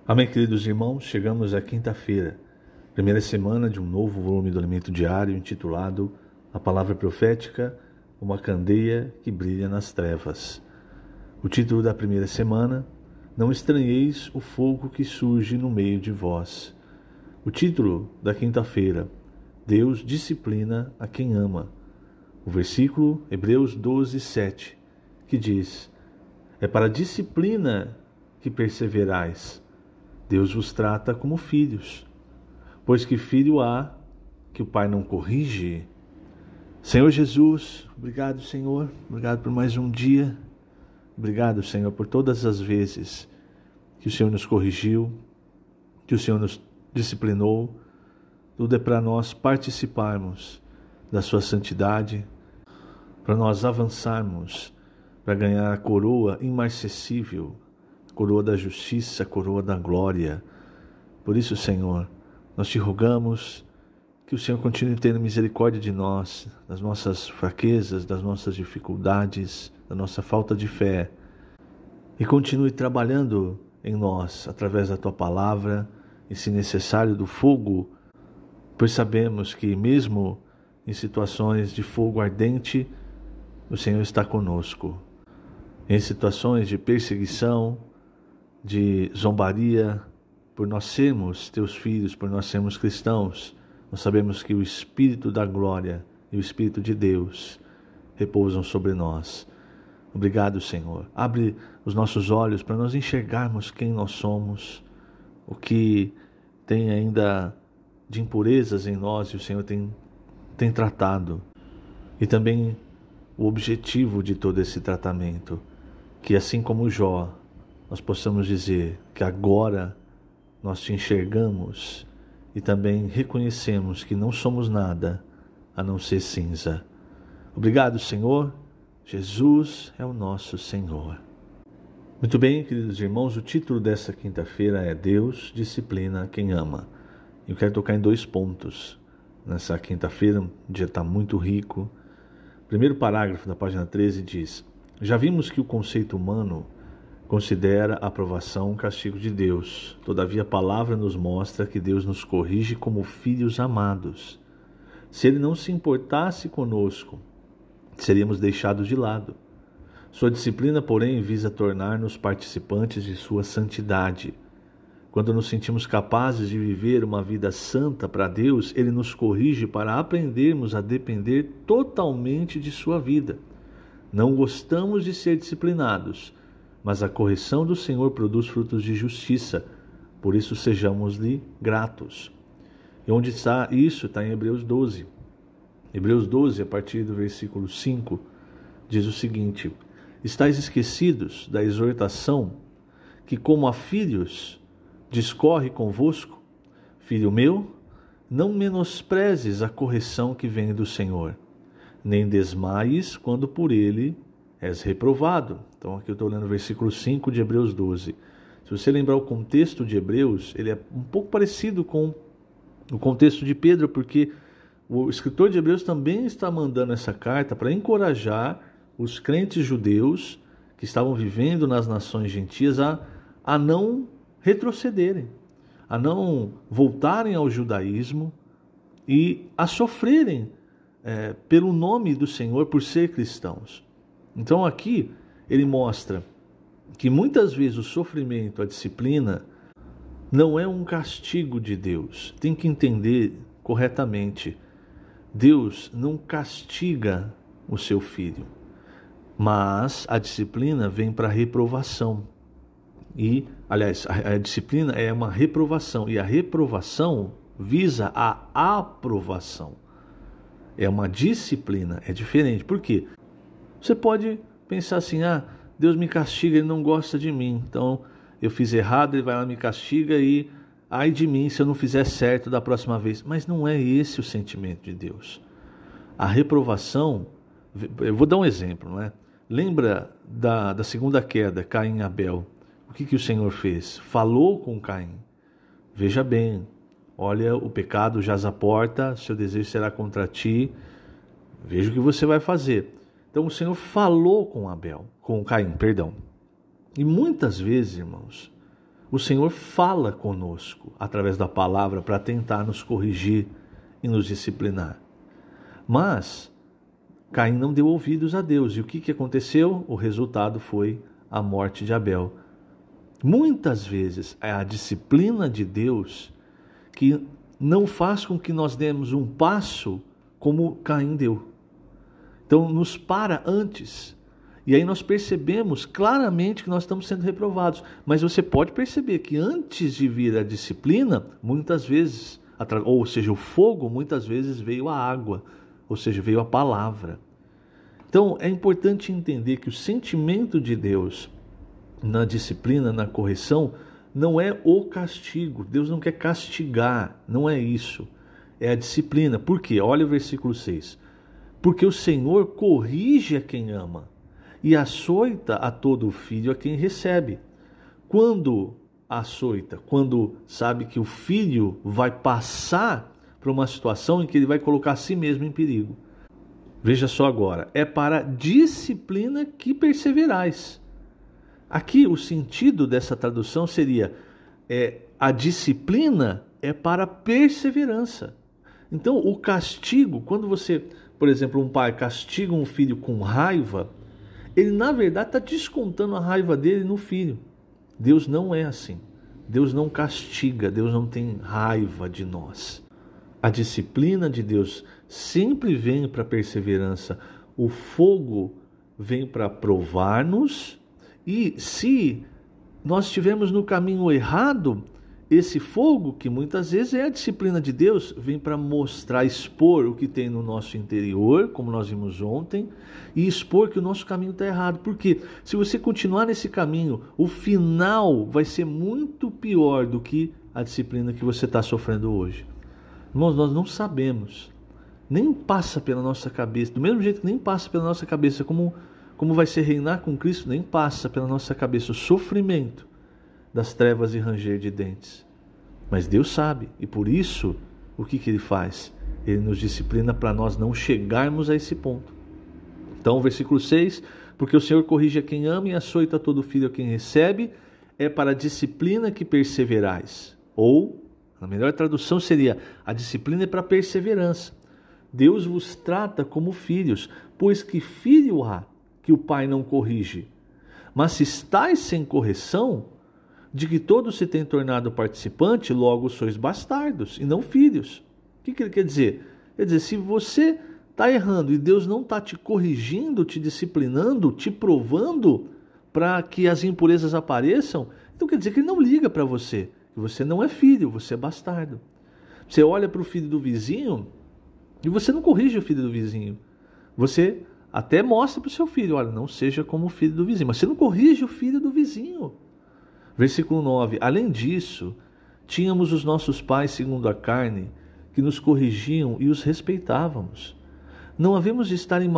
Amém, queridos irmãos, chegamos à quinta-feira, primeira semana de um novo volume do Alimento Diário intitulado A Palavra Profética, uma candeia que brilha nas trevas. O título da primeira semana, Não estranheis o fogo que surge no meio de vós. O título da quinta-feira, Deus disciplina a quem ama. O versículo, Hebreus 12, 7, que diz, É para a disciplina que perseverais. Deus vos trata como filhos, pois que filho há que o Pai não corrige? Senhor Jesus, obrigado, Senhor, obrigado por mais um dia, obrigado, Senhor, por todas as vezes que o Senhor nos corrigiu, que o Senhor nos disciplinou. Tudo é para nós participarmos da sua santidade, para nós avançarmos, para ganhar a coroa imarcessível, coroa da justiça, coroa da glória. Por isso, Senhor, nós te rogamos que o Senhor continue tendo misericórdia de nós, das nossas fraquezas, das nossas dificuldades, da nossa falta de fé, e continue trabalhando em nós, através da Tua Palavra, e se necessário do fogo, pois sabemos que mesmo em situações de fogo ardente, o Senhor está conosco. Em situações de perseguição, de zombaria, por nós sermos teus filhos, por nós sermos cristãos, nós sabemos que o Espírito da glória e o Espírito de Deus repousam sobre nós. Obrigado, Senhor. Abre os nossos olhos para nós enxergarmos quem nós somos, o que tem ainda de impurezas em nós e o Senhor tem tratado. E também o objetivo de todo esse tratamento, que assim como Jó, nós possamos dizer que agora nós te enxergamos e também reconhecemos que não somos nada a não ser cinza. Obrigado, Senhor. Jesus é o nosso Senhor. Muito bem, queridos irmãos, o título dessa quinta-feira é Deus disciplina quem ama. Eu quero tocar em 2 pontos. Nessa quinta-feira, o dia está muito rico. O primeiro parágrafo da página 13 diz, Já vimos que o conceito humano considera a aprovação um castigo de Deus. Todavia a palavra nos mostra que Deus nos corrige como filhos amados. Se Ele não se importasse conosco, seríamos deixados de lado. Sua disciplina, porém, visa tornar-nos participantes de sua santidade. Quando nos sentimos capazes de viver uma vida santa para Deus, Ele nos corrige para aprendermos a depender totalmente de sua vida. Não gostamos de ser disciplinados, mas a correção do Senhor produz frutos de justiça, por isso sejamos-lhe gratos. E onde está isso? Está em Hebreus 12. Hebreus 12, a partir do versículo 5, diz o seguinte, Estais esquecidos da exortação que, como a filhos, discorre convosco? Filho meu, não menosprezes a correção que vem do Senhor, nem desmaies quando por ele és reprovado. Então aqui eu estou lendo o versículo 5 de Hebreus 12. Se você lembrar o contexto de Hebreus, ele é um pouco parecido com o contexto de Pedro, porque o escritor de Hebreus também está mandando essa carta para encorajar os crentes judeus que estavam vivendo nas nações gentias a não retrocederem, a não voltarem ao judaísmo e a sofrerem pelo nome do Senhor por ser cristãos. Então aqui ele mostra que muitas vezes o sofrimento, a disciplina, não é um castigo de Deus. Tem que entender corretamente. Deus não castiga o seu filho, mas a disciplina vem para reprovação. E, aliás, a disciplina é uma reprovação, e a reprovação visa a aprovação. É uma disciplina, é diferente. Por quê? Você pode pensar assim, Deus me castiga, Ele não gosta de mim, então eu fiz errado, Ele vai lá e me castiga e ai de mim se eu não fizer certo da próxima vez. Mas não é esse o sentimento de Deus. A reprovação, eu vou dar um exemplo, não é? Lembra da segunda queda, Caim e Abel? O que o Senhor fez? Falou com Caim. Veja bem, olha, o pecado jaz à porta, seu desejo será contra ti, veja o que você vai fazer. Então o Senhor falou com Caim. E muitas vezes, irmãos, o Senhor fala conosco através da palavra para tentar nos corrigir e nos disciplinar. Mas Caim não deu ouvidos a Deus. E o que aconteceu? O resultado foi a morte de Abel. Muitas vezes é a disciplina de Deus que não faz com que nós demos um passo como Caim deu. Então nos para antes. E aí nós percebemos claramente que nós estamos sendo reprovados. Mas você pode perceber que antes de vir a disciplina, muitas vezes, ou seja, o fogo, muitas vezes veio a água, ou seja, veio a palavra. Então é importante entender que o sentimento de Deus na disciplina, na correção, não é o castigo. Deus não quer castigar, não é isso. É a disciplina. Por quê? Olha o versículo 6. Porque o Senhor corrige a quem ama e açoita a todo filho a quem recebe. Quando açoita? Quando sabe que o filho vai passar por uma situação em que ele vai colocar a si mesmo em perigo. Veja só agora, é para a disciplina que perseverais. Aqui o sentido dessa tradução seria, a disciplina é para a perseverança. Então o castigo, quando você, por exemplo, um pai castiga um filho com raiva, ele na verdade está descontando a raiva dele no filho. Deus não é assim. Deus não castiga, Deus não tem raiva de nós. A disciplina de Deus sempre vem para a perseverança. O fogo vem para provar-nos, e se nós estivermos no caminho errado, esse fogo, que muitas vezes é a disciplina de Deus, vem para mostrar, expor o que tem no nosso interior, como nós vimos ontem, e expor que o nosso caminho está errado. Porque se você continuar nesse caminho, o final vai ser muito pior do que a disciplina que você está sofrendo hoje. Irmãos, nós não sabemos, nem passa pela nossa cabeça, do mesmo jeito que nem passa pela nossa cabeça como vai ser reinar com Cristo, nem passa pela nossa cabeça o sofrimento das trevas e ranger de dentes. Mas Deus sabe, e por isso, o que Ele faz? Ele nos disciplina para nós não chegarmos a esse ponto. Então, versículo 6, porque o Senhor corrige a quem ama e açoita todo filho a quem recebe, é para a disciplina que perseverais. Ou, a melhor tradução seria, a disciplina é para a perseverança. Deus vos trata como filhos, pois que filho há que o pai não corrige? Mas se estáis sem correção, de que todos se têm tornado participante, logo sois bastardos e não filhos. O que ele quer dizer? Quer dizer, se você está errando e Deus não está te corrigindo, te disciplinando, te provando para que as impurezas apareçam, então quer dizer que Ele não liga para você, que você não é filho, você é bastardo. Você olha para o filho do vizinho e você não corrige o filho do vizinho. Você até mostra para o seu filho, olha, não seja como o filho do vizinho, mas você não corrige o filho do vizinho. Versículo 9, além disso, tínhamos os nossos pais segundo a carne, que nos corrigiam e os respeitávamos. Não havemos de estar em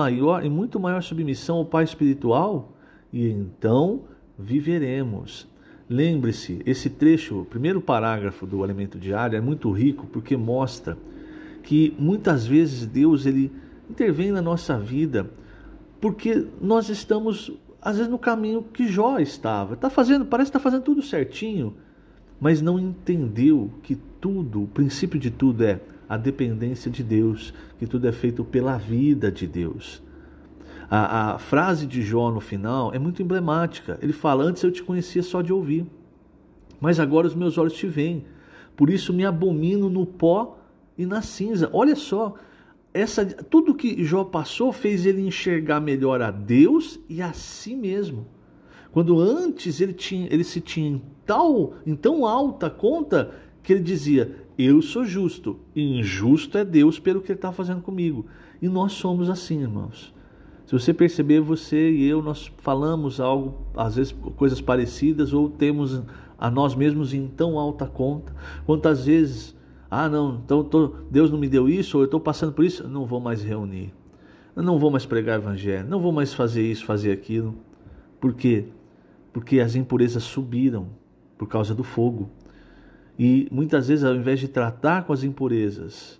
muito maior submissão ao Pai espiritual? E então viveremos. Lembre-se, esse trecho, o primeiro parágrafo do Alimento Diário é muito rico, porque mostra que muitas vezes Deus ele intervém na nossa vida, porque nós estamos às vezes no caminho que Jó estava. Parece que está fazendo tudo certinho, mas não entendeu que tudo, o princípio de tudo é a dependência de Deus, que tudo é feito pela vida de Deus. A frase de Jó no final é muito emblemática. Ele fala, antes eu te conhecia só de ouvir, mas agora os meus olhos te veem. Por isso me abomino no pó e na cinza. Olha só, tudo que Jó passou fez ele enxergar melhor a Deus e a si mesmo. Quando antes ele se tinha em tão alta conta que ele dizia, eu sou justo, e injusto é Deus pelo que Ele está fazendo comigo. E nós somos assim, irmãos. Se você perceber, você e eu, nós falamos algo, às vezes coisas parecidas, ou temos a nós mesmos em tão alta conta. Quantas vezes, não, então Deus não me deu isso, ou eu estou passando por isso, eu não vou mais reunir, eu não vou mais pregar evangelho, não vou mais fazer isso, fazer aquilo. Por quê? Porque as impurezas subiram por causa do fogo. E muitas vezes, ao invés de tratar com as impurezas,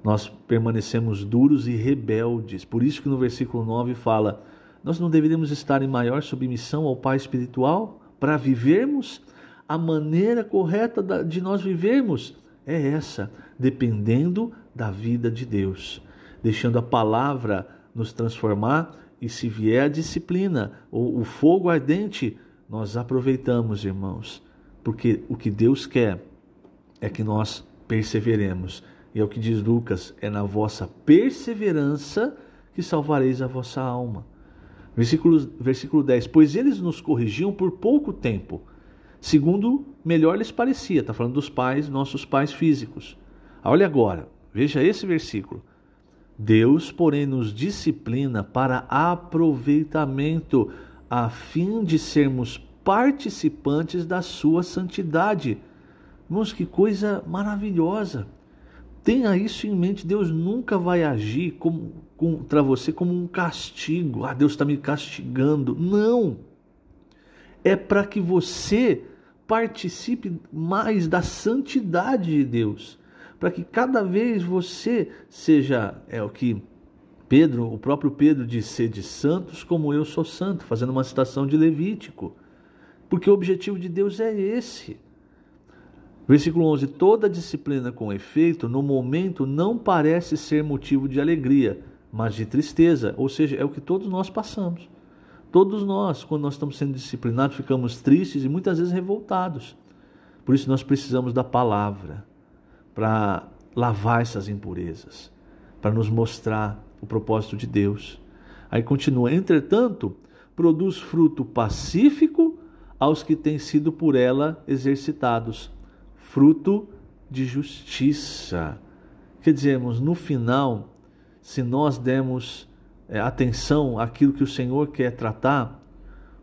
nós permanecemos duros e rebeldes. Por isso que no versículo 9 fala, nós não deveríamos estar em maior submissão ao Pai espiritual para vivermos? a maneira correta de nós vivermos é essa, dependendo da vida de Deus, deixando a palavra nos transformar, e se vier a disciplina ou o fogo ardente, nós aproveitamos, irmãos, porque o que Deus quer é que nós perseveremos. E é o que diz Lucas, é na vossa perseverança que salvareis a vossa alma. Versículo 10, pois eles nos corrigiam por pouco tempo, segundo melhor lhes parecia. Está falando dos pais, nossos pais físicos. Olha agora, veja esse versículo. Deus, porém, nos disciplina para aproveitamento, a fim de sermos participantes da sua santidade. Irmãos, que coisa maravilhosa! Tenha isso em mente. Deus nunca vai agir contra você como um castigo. Deus está me castigando. Não! É para que você participe mais da santidade de Deus. Para que cada vez você seja, o que o próprio Pedro diz, sede santos como eu sou santo, fazendo uma citação de Levítico. Porque o objetivo de Deus é esse. Versículo 11, toda disciplina com efeito, no momento não parece ser motivo de alegria, mas de tristeza, ou seja, é o que todos nós passamos. Todos nós, quando nós estamos sendo disciplinados, ficamos tristes e muitas vezes revoltados. Por isso nós precisamos da palavra, para lavar essas impurezas, para nos mostrar o propósito de Deus. Aí continua, entretanto, produz fruto pacífico aos que têm sido por ela exercitados, fruto de justiça. Quer dizer, no final, se nós demos atenção àquilo que o Senhor quer tratar,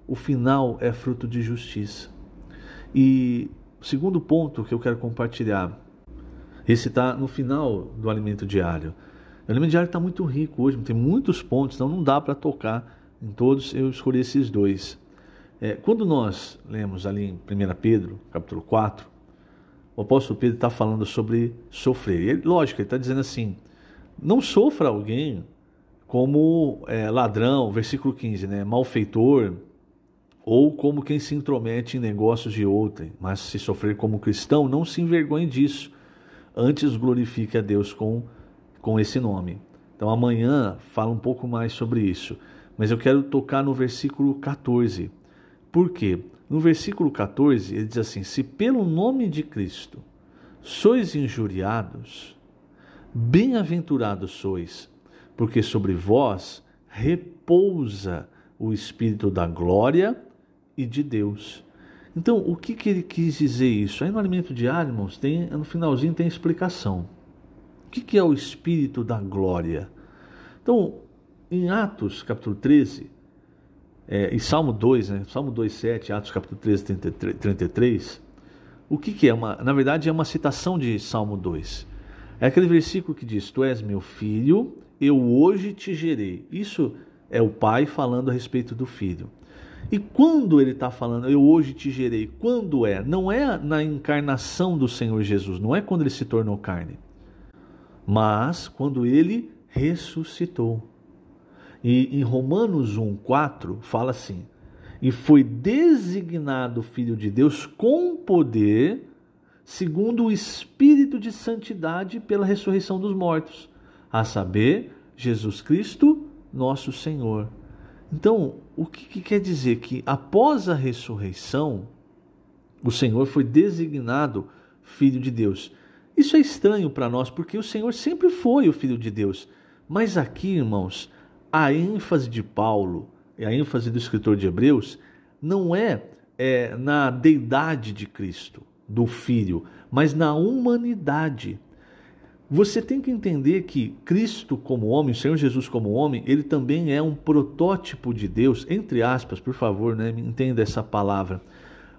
o final é fruto de justiça. E o segundo ponto que eu quero compartilhar, esse está no final do alimento diário. O alimento diário está muito rico hoje, tem muitos pontos, então não dá para tocar em todos, eu escolhi esses dois. Quando nós lemos ali em 1 Pedro, capítulo 4, o apóstolo Pedro está falando sobre sofrer. Lógico, ele está dizendo assim, não sofra alguém como ladrão, versículo 15, malfeitor, ou como quem se intromete em negócios de outrem, mas se sofrer como cristão, não se envergonhe disso. Antes glorifique a Deus com esse nome. Então amanhã fala um pouco mais sobre isso. Mas eu quero tocar no versículo 14. Por quê? No versículo 14 ele diz assim, se pelo nome de Cristo sois injuriados, bem-aventurados sois, porque sobre vós repousa o Espírito da glória e de Deus. Então, o que ele quis dizer isso? Aí no alimento diário, irmãos, no finalzinho tem explicação. O que é o Espírito da glória? Então, em Atos, capítulo 13, e Salmo 2, Salmo 2,7, Atos, capítulo 13, 33, o que é? Na verdade, é uma citação de Salmo 2. É aquele versículo que diz, tu és meu filho, eu hoje te gerei. Isso é o pai falando a respeito do filho. E quando ele está falando, eu hoje te gerei, quando é? Não é na encarnação do Senhor Jesus, não é quando ele se tornou carne, mas quando ele ressuscitou. E em Romanos 1,4 fala assim, e foi designado Filho de Deus com poder, segundo o Espírito de santidade pela ressurreição dos mortos, a saber, Jesus Cristo, nosso Senhor. Então, o que quer dizer? Que após a ressurreição, o Senhor foi designado Filho de Deus. Isso é estranho para nós, porque o Senhor sempre foi o Filho de Deus. Mas aqui, irmãos, a ênfase de Paulo, e a ênfase do escritor de Hebreus, não é na deidade de Cristo, do Filho, mas na humanidade. Você tem que entender que Cristo como homem, o Senhor Jesus como homem, ele também é um protótipo de Deus, entre aspas, por favor, entenda essa palavra.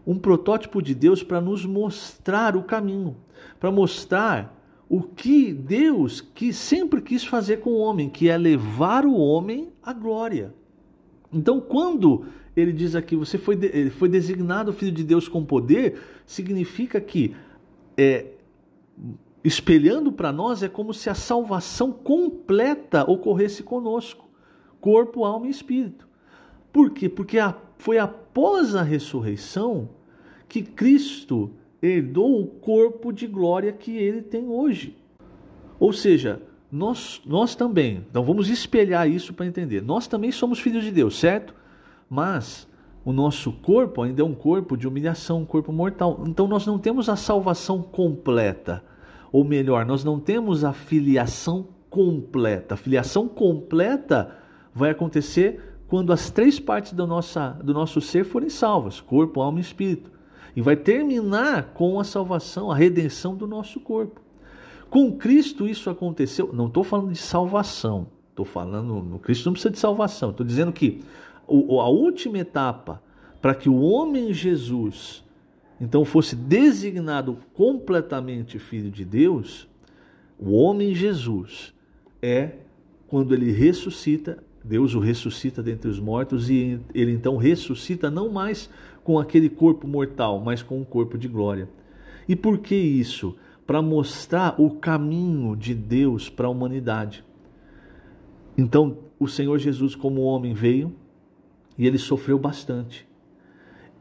Um protótipo de Deus para nos mostrar o caminho, para mostrar o que Deus sempre quis fazer com o homem, que é levar o homem à glória. Então, quando ele diz aqui, ele foi designado Filho de Deus com poder, significa que espelhando para nós, é como se a salvação completa ocorresse conosco, corpo, alma e espírito. Por quê? Porque foi após a ressurreição que Cristo herdou o corpo de glória que ele tem hoje. Ou seja, nós também, então vamos espelhar isso para entender. Nós também somos filhos de Deus, certo? Mas o nosso corpo ainda é um corpo de humilhação, um corpo mortal. Então nós não temos a salvação completa. Ou melhor, nós não temos a filiação completa. A filiação completa vai acontecer quando as três partes do nosso ser forem salvas, corpo, alma e espírito. E vai terminar com a salvação, a redenção do nosso corpo. Com Cristo isso aconteceu. Não estou falando de salvação. Estou falando, Cristo não precisa de salvação. Estou dizendo que a última etapa para que o homem Jesus então fosse designado completamente filho de Deus, o homem Jesus é quando ele ressuscita, Deus o ressuscita dentre os mortos e ele então ressuscita não mais com aquele corpo mortal, mas com um corpo de glória. E por que isso? Para mostrar o caminho de Deus para a humanidade. Então, o Senhor Jesus como homem veio e ele sofreu bastante.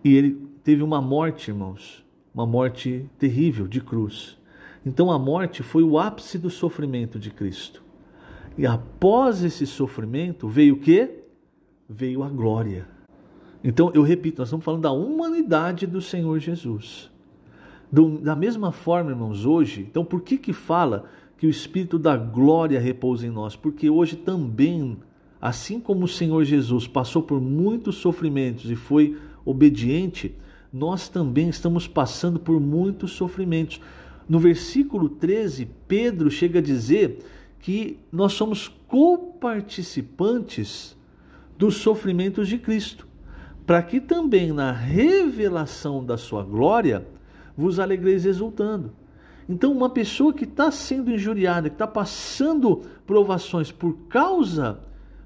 E ele teve uma morte, irmãos, uma morte terrível de cruz. Então a morte foi o ápice do sofrimento de Cristo. E após esse sofrimento veio o quê? Veio a glória. Então eu repito, nós estamos falando da humanidade do Senhor Jesus. Da mesma forma, irmãos, hoje, então por que fala que o Espírito da glória repousa em nós? Porque hoje também, assim como o Senhor Jesus passou por muitos sofrimentos e foi obediente, nós também estamos passando por muitos sofrimentos. No versículo 13, Pedro chega a dizer que nós somos coparticipantes dos sofrimentos de Cristo, para que também na revelação da sua glória vos alegreis exultando. Então uma pessoa que está sendo injuriada, que está passando provações por causa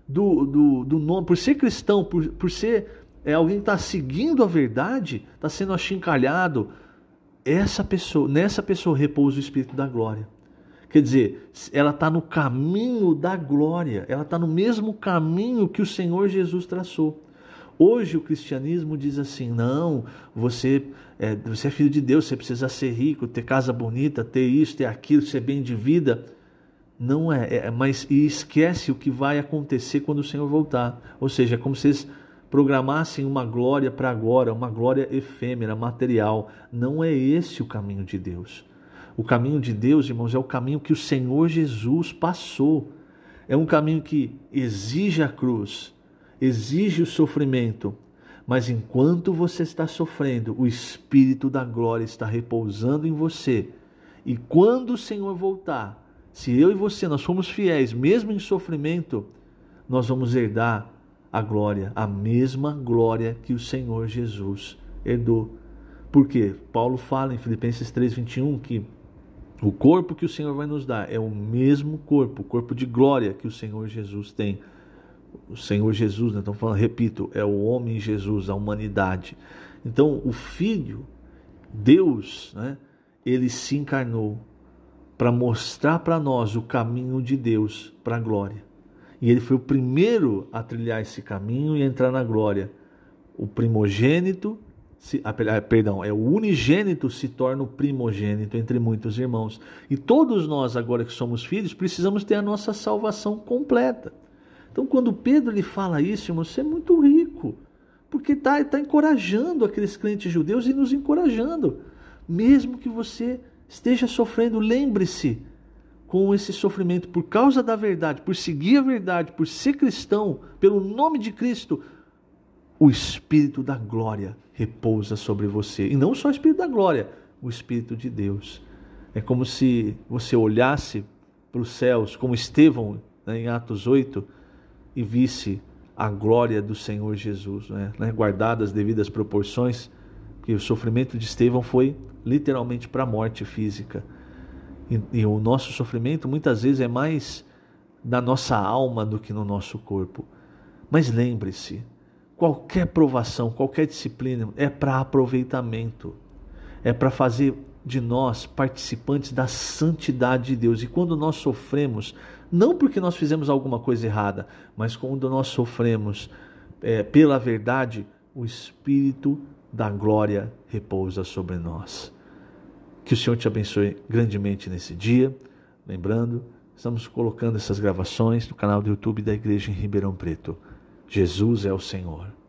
do nome, por ser cristão, por ser alguém que está seguindo a verdade, está sendo achincalhado, nessa pessoa repousa o Espírito da glória. Quer dizer, ela está no caminho da glória, ela está no mesmo caminho que o Senhor Jesus traçou. Hoje o cristianismo diz assim, não, você é filho de Deus, você precisa ser rico, ter casa bonita, ter isso, ter aquilo, ser bem de vida. Não mas esquece o que vai acontecer quando o Senhor voltar. Ou seja, é como se eles programassem uma glória para agora, uma glória efêmera, material. Não é esse o caminho de Deus. O caminho de Deus, irmãos, é o caminho que o Senhor Jesus passou. É um caminho que exige a cruz, exige o sofrimento, mas enquanto você está sofrendo, o Espírito da glória está repousando em você. E quando o Senhor voltar, se eu e você, nós formos fiéis, mesmo em sofrimento, nós vamos herdar a glória, a mesma glória que o Senhor Jesus herdou. Por quê? Paulo fala em Filipenses 3:21 que o corpo que o Senhor vai nos dar é o mesmo corpo, o corpo de glória que o Senhor Jesus tem. O Senhor Jesus, né? Então falando, repito, é o homem Jesus, a humanidade. Então o Filho, Deus, né? Ele se encarnou para mostrar para nós o caminho de Deus para a glória. E ele foi o primeiro a trilhar esse caminho e entrar na glória. O primogênito, o unigênito se torna o primogênito entre muitos irmãos. E todos nós agora que somos filhos precisamos ter a nossa salvação completa. Então quando Pedro lhe fala isso, irmão, você é muito rico, porque está encorajando aqueles crentes judeus e nos encorajando. Mesmo que você esteja sofrendo, lembre-se, com esse sofrimento por causa da verdade, por seguir a verdade, por ser cristão, pelo nome de Cristo, o Espírito da glória repousa sobre você. E não só o Espírito da glória, o Espírito de Deus. É como se você olhasse para os céus, como Estevão, né, em Atos 8, e visse a glória do Senhor Jesus, né, guardadas as devidas proporções, porque o sofrimento de Estevão foi literalmente para a morte física. E o nosso sofrimento muitas vezes é mais na nossa alma do que no nosso corpo. Mas lembre-se, qualquer provação, qualquer disciplina é para aproveitamento. É para fazer de nós participantes da santidade de Deus. E quando nós sofremos, não porque nós fizemos alguma coisa errada, mas quando nós sofremos pela verdade, o Espírito da glória repousa sobre nós. Que o Senhor te abençoe grandemente nesse dia. Lembrando, estamos colocando essas gravações no canal do YouTube da Igreja em Ribeirão Preto. Jesus é o Senhor.